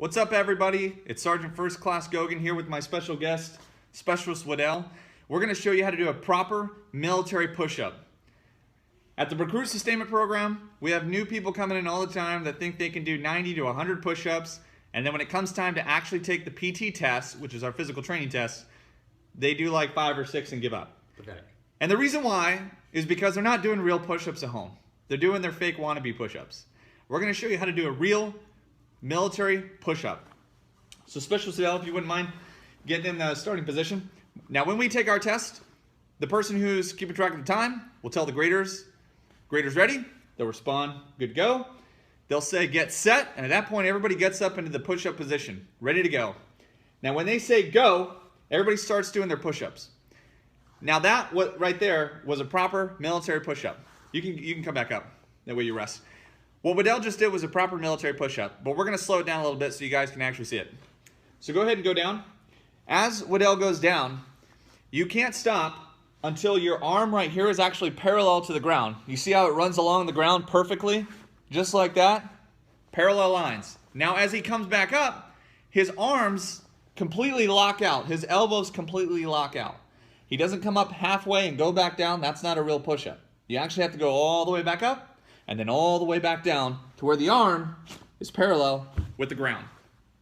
What's up, everybody? It's Sergeant First Class Gogan here with my special guest, Specialist Waddell. We're going to show you how to do a proper military push-up. At the Recruit Sustainment Program, we have new people coming in all the time that think they can do 90 to 100 push-ups, and then when it comes time to actually take the PT test, which is our physical training test, they do like 5 or 6 and give up. Pathetic. And the reason why is because they're not doing real push-ups at home. They're doing their fake wannabe push-ups. We're going to show you how to do a real military push-up. So Specialist Waddell, if you wouldn't mind getting in the starting position. Now when we take our test, the person who's keeping track of the time will tell the graders ready, they'll respond, good to go. They'll say get set, and at that point everybody gets up into the push-up position, ready to go. Now when they say go, everybody starts doing their push-ups. Now that right there was a proper military push-up. You can come back up, that way you rest. What Waddell just did was a proper military push-up, but we're going to slow it down a little bit so you guys can actually see it. So go ahead and go down. As Waddell goes down, you can't stop until your arm right here is actually parallel to the ground. You see how it runs along the ground perfectly? Just like that. Parallel lines. Now as he comes back up, his arms completely lock out. His elbows completely lock out. He doesn't come up halfway and go back down. That's not a real push-up. You actually have to go all the way back up and then all the way back down to where the arm is parallel with the ground.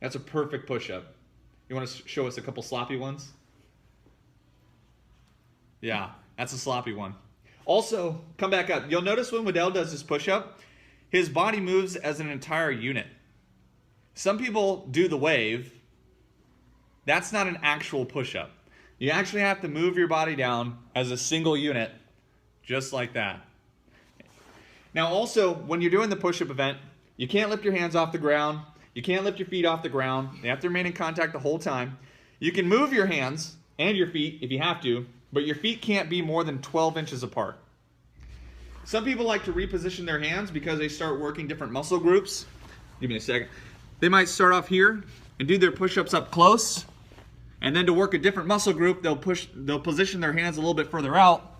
That's a perfect push-up. You want to show us a couple sloppy ones? Yeah, that's a sloppy one. Also, come back up. You'll notice when Waddell does his push-up, his body moves as an entire unit. Some people do the wave. That's not an actual push-up. You actually have to move your body down as a single unit, just like that. Now also, when you're doing the push-up event, you can't lift your hands off the ground. You can't lift your feet off the ground. They have to remain in contact the whole time. You can move your hands and your feet if you have to, but your feet can't be more than 12 inches apart. Some people like to reposition their hands because they start working different muscle groups. Give me a second. They might start off here and do their push-ups up close, and then to work a different muscle group, they'll position their hands a little bit further out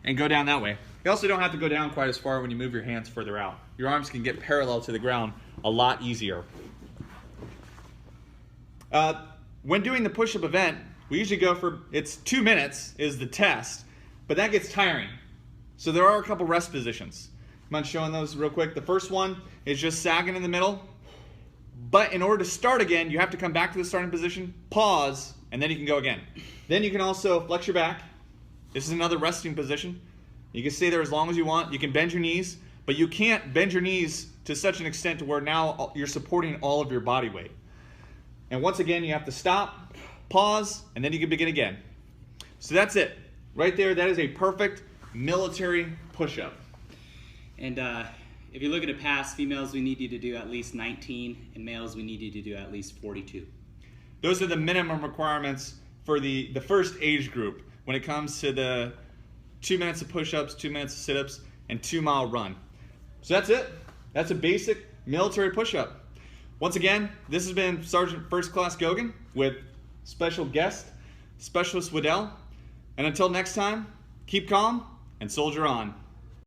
and go down that way. You also don't have to go down quite as far when you move your hands further out. Your arms can get parallel to the ground a lot easier. When doing the push-up event, we usually go for, it's 2 minutes is the test, but that gets tiring. So there are a couple rest positions. I'm not showing those real quick. The first one is just sagging in the middle. But in order to start again, you have to come back to the starting position, pause, and then you can go again. Then you can also flex your back. This is another resting position. You can stay there as long as you want. You can bend your knees, but you can't bend your knees to such an extent to where now you're supporting all of your body weight. And once again, you have to stop, pause, and then you can begin again. So that's it. Right there, that is a perfect military push-up. And if you look at a pass, females, we need you to do at least 19, and males, we need you to do at least 42. Those are the minimum requirements for the first age group when it comes to the 2 minutes of push-ups, 2 minutes of sit-ups, and 2-mile run. So that's it. That's a basic military push-up. Once again, this has been Sergeant First Class Gogan with special guest, Specialist Waddell. And until next time, keep calm and soldier on.